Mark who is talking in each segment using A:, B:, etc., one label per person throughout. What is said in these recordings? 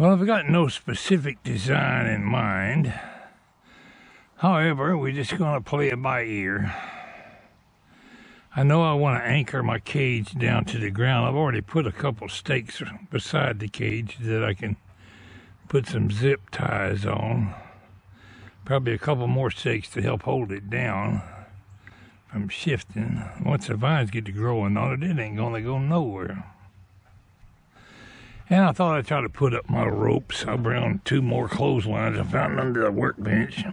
A: Well, I've got no specific design in mind. However, we're just going to play it by ear. I know I want to anchor my cage down to the ground. I've already put a couple stakes beside the cage that I can put some zip ties on. Probably a couple more stakes to help hold it down from shifting. Once the vines get to growing on it, it ain't going to go nowhere. And I thought I'd try to put up my ropes. I'll bring on 2 more clotheslines I found under the workbench.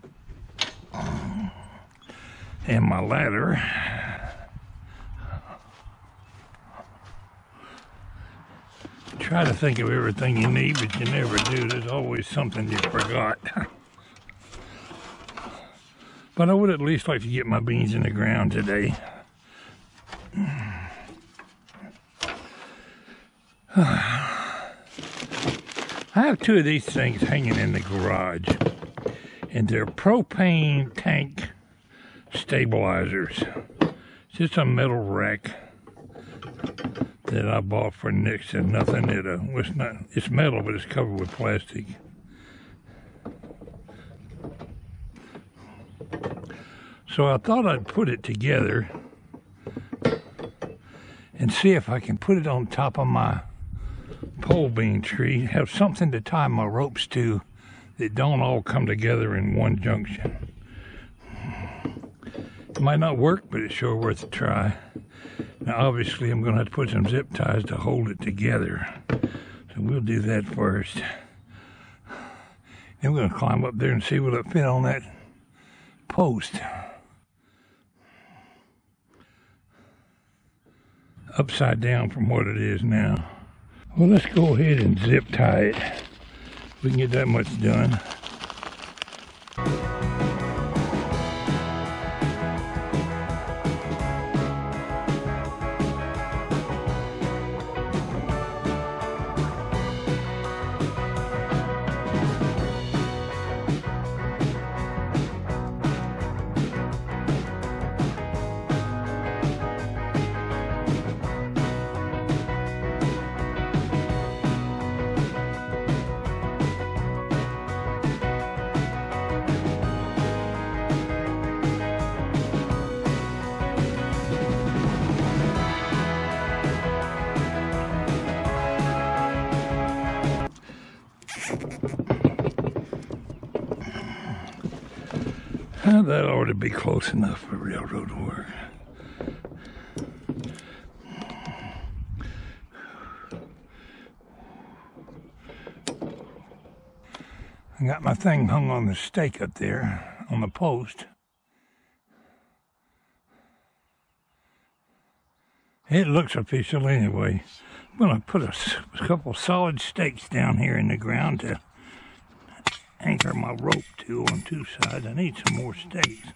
A: And my ladder. Try to think of everything you need, but you never do. There's always something you forgot. But I would at least like to get my beans in the ground today. I have 2 of these things hanging in the garage, and they're propane tank stabilizers. It's just a metal rack that I bought for next to nothing. It's metal, but it's covered with plastic. So I thought I'd put it together and see if I can put it on top of my pole bean tree, have something to tie my ropes to that don't all come together in one junction. It might not work, but it's sure worth a try. Now obviously I'm going to have to put some zip ties to hold it together, so we'll do that first. Then we're going to climb up there and see what it fit on that post. Upside down from what it is now. Well, let's go ahead and zip tie it. We can get that much done. That ought to be close enough for railroad work. I got my thing hung on the stake up there on the post. It looks official anyway. I'm going to put a couple solid stakes down here in the ground to anchor my rope to on 2 sides. I need some more stakes.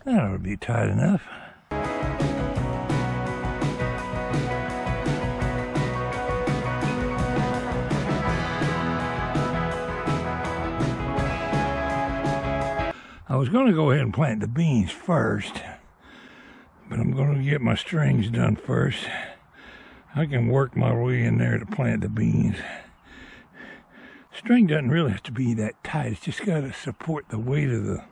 A: That ought to be tight enough. I was going to go ahead and plant the beans first, but I'm going to get my strings done first. I can work my way in there to plant the beans. String doesn't really have to be that tight. It's just got to support the weight of the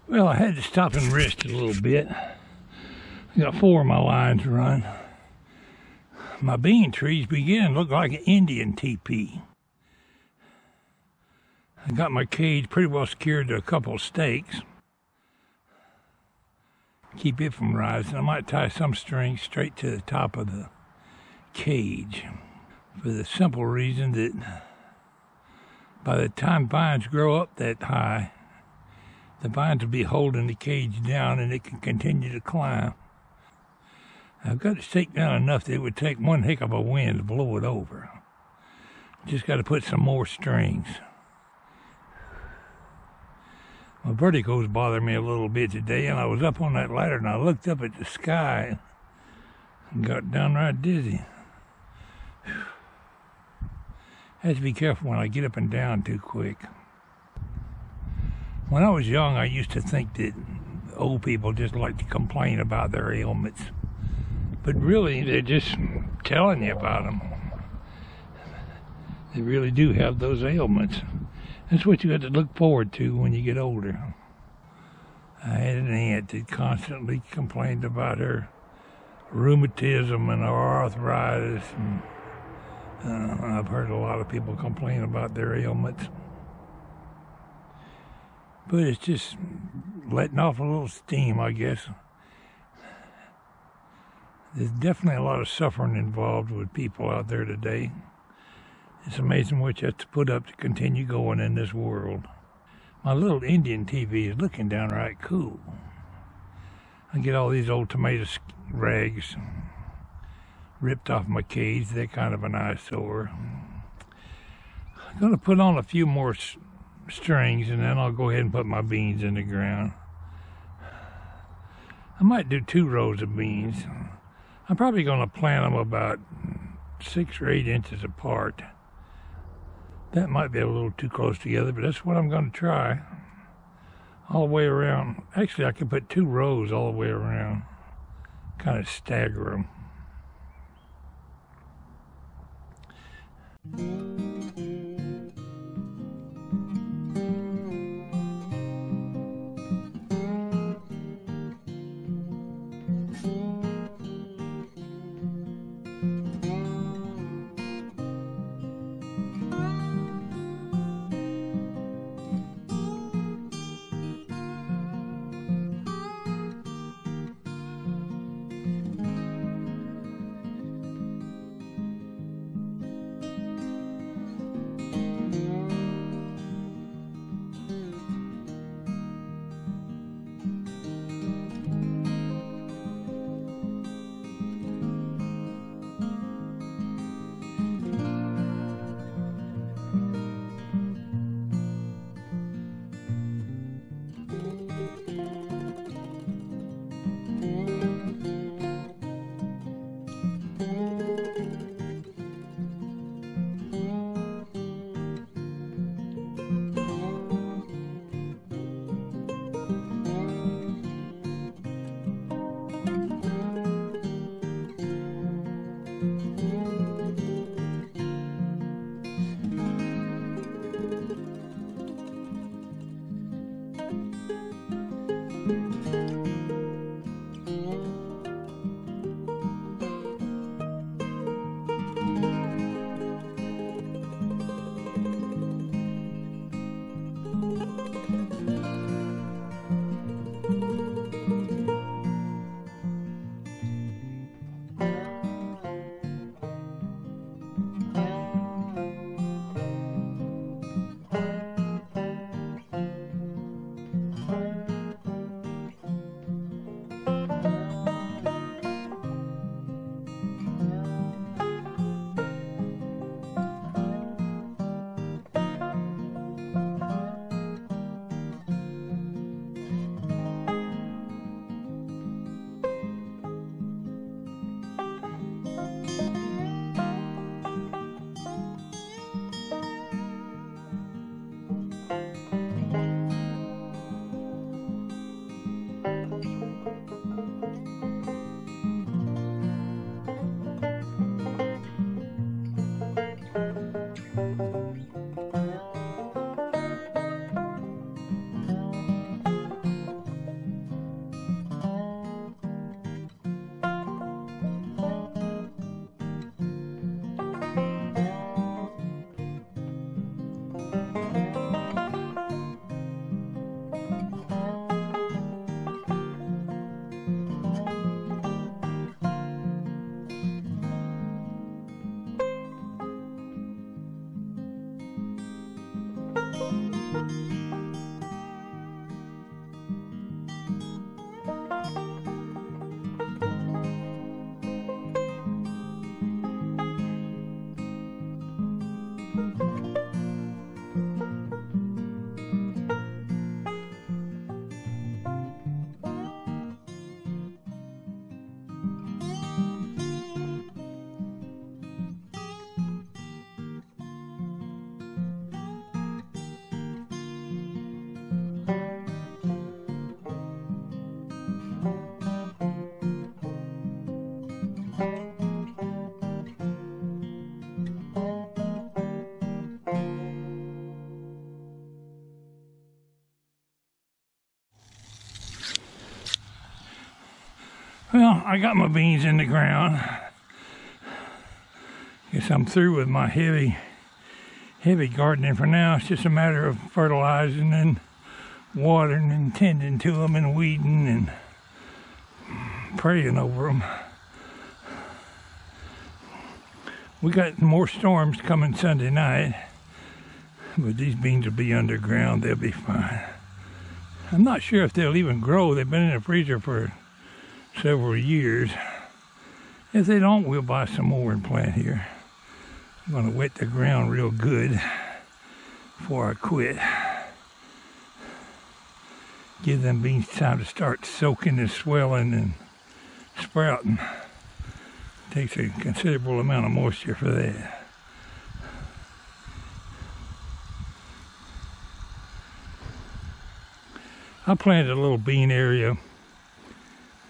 A: Well, I had to stop and rest a little bit. I got 4 of my lines run. My bean trees begin to look like an Indian teepee. I got my cage pretty well secured to a couple of stakes. Keep it from rising. I might tie some string straight to the top of the cage for the simple reason that by the time vines grow up that high, the vines will be holding the cage down and it can continue to climb. I've got it staked down enough that it would take one heck of a wind to blow it over. Just got to put some more strings. My vertigo's bothering me a little bit today, and I was up on that ladder and I looked up at the sky and got downright dizzy. I have to be careful when I get up and down too quick. When I was young, I used to think that old people just like to complain about their ailments. But really, they're just telling you about them. They really do have those ailments. That's what you have to look forward to when you get older. I had an aunt that constantly complained about her rheumatism and her arthritis. And, I've heard a lot of people complain about their ailments. But it's just letting off a little steam, I guess. There's definitely a lot of suffering involved with people out there today. It's amazing what you have to put up to continue going in this world. My little Indian TV is looking downright cool. I get all these old tomato rags ripped off my cage. They're kind of an eyesore. I'm going to put on a few more strings and then I'll go ahead and put my beans in the ground. I might do 2 rows of beans. I'm probably going to plant them about 6 or 8 inches apart. That might be a little too close together, but that's what I'm going to try. All the way around. Actually, I could put 2 rows all the way around. Kind of stagger them. Well, I got my beans in the ground. Guess I'm through with my heavy gardening for now. It's just a matter of fertilizing and watering and tending to them and weeding and praying over them. We got more storms coming Sunday night, but these beans will be underground. They'll be fine. I'm not sure if they'll even grow. They've been in the freezer for several years. If they don't, we'll buy some more and plant here. I'm going to wet the ground real good before I quit. Give them beans time to start soaking and swelling and sprouting. Takes a considerable amount of moisture for that. I planted a little bean area,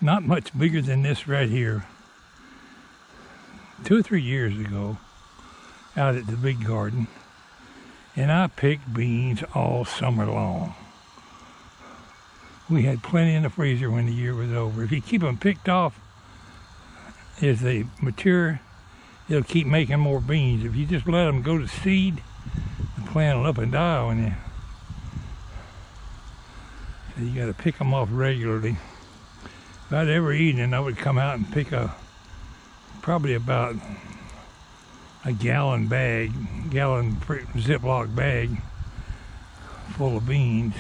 A: not much bigger than this right here, 2 or 3 years ago, out at the big garden, and I picked beans all summer long. We had plenty in the freezer when the year was over. If you keep them picked off as they mature, it'll keep making more beans. If you just let them go to seed, the plant will up and die on you. So you got to pick them off regularly. About every evening I would come out and pick probably about a gallon Ziploc bag full of beans.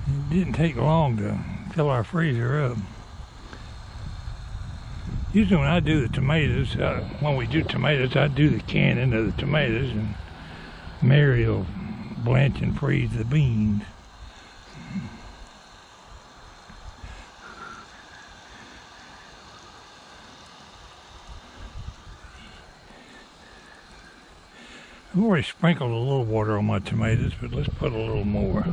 A: It didn't take long to fill our freezer up. Usually when I do the tomatoes, when we do tomatoes, I do the canning of the tomatoes, and Mary will blanch and freeze the beans. I've already sprinkled a little water on my tomatoes, but let's put a little more.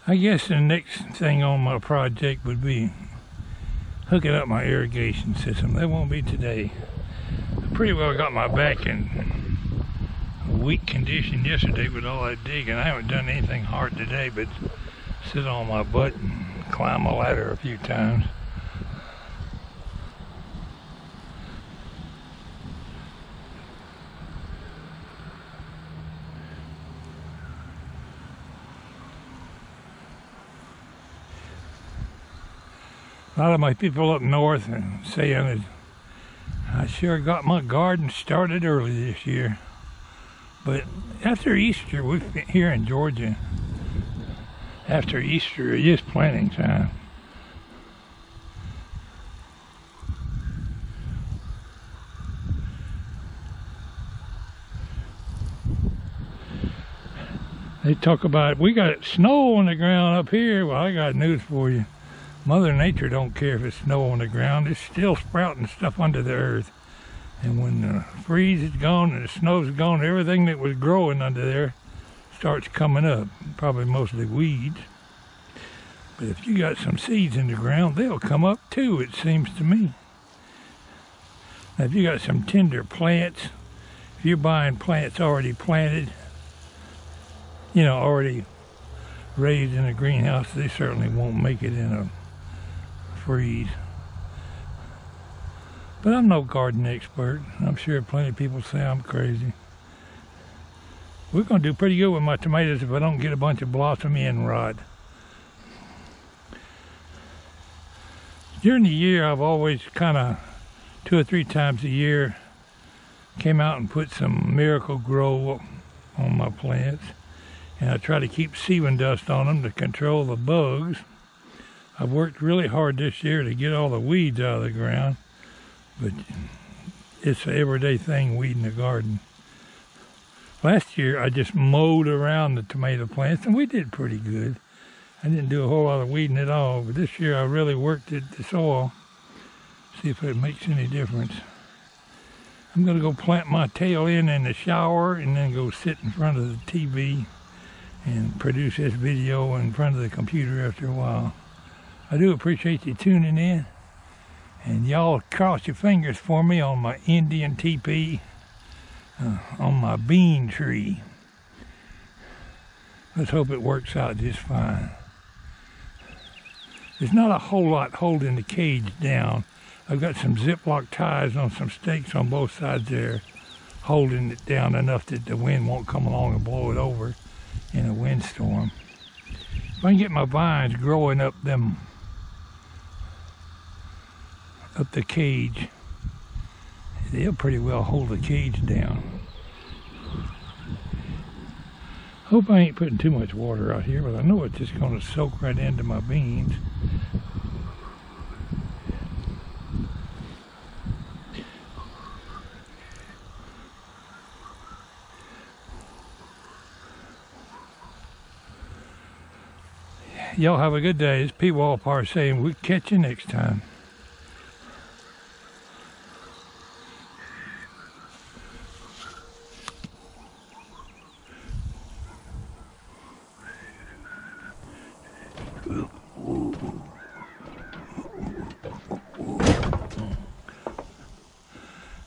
A: I guess the next thing on my project would be hooking up my irrigation system. That won't be today. I pretty well got my back in weak condition yesterday with all that digging. I haven't done anything hard today, but sit on my butt and climb a ladder a few times. A lot of my people up north are saying I sure got my garden started early this year. But after Easter, here in Georgia, after Easter, it is planting time. They talk about, we got snow on the ground up here. Well, I got news for you. Mother Nature don't care if it's snow on the ground. It's still sprouting stuff under the earth. And when the freeze is gone and the snow's gone, everything that was growing under there starts coming up. Probably mostly weeds. But if you got some seeds in the ground, they'll come up too, it seems to me. Now, if you got some tender plants, if you're buying plants already planted, you know, already raised in a greenhouse, they certainly won't make it in freeze. But I'm no garden expert. I'm sure plenty of people say I'm crazy. We're going to do pretty good with my tomatoes if I don't get a bunch of blossom end rot. During the year, I've always kind of 2 or 3 times a year came out and put some Miracle Grow on my plants. And I try to keep sealing dust on them to control the bugs. I've worked really hard this year to get all the weeds out of the ground. But it's an everyday thing, weeding the garden. Last year, I just mowed around the tomato plants, and we did pretty good. I didn't do a whole lot of weeding at all, but this year I really worked at the soil. See if it makes any difference. I'm going to go plant my tail in the shower and then go sit in front of the TV and produce this video in front of the computer after a while. I do appreciate you tuning in. And y'all cross your fingers for me on my Indian teepee, on my bean tree. Let's hope it works out just fine. There's not a whole lot holding the cage down. I've got some Ziploc ties on some stakes on both sides there, holding it down enough that the wind won't come along and blow it over in a windstorm. If I can get my vines growing up the cage, they'll pretty well hold the cage down. Hope I ain't putting too much water out here, but I know it's just going to soak right into my beans. Y'all have a good day. It's Pwalpar saying we'll catch you next time.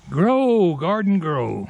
A: Grow, garden grow.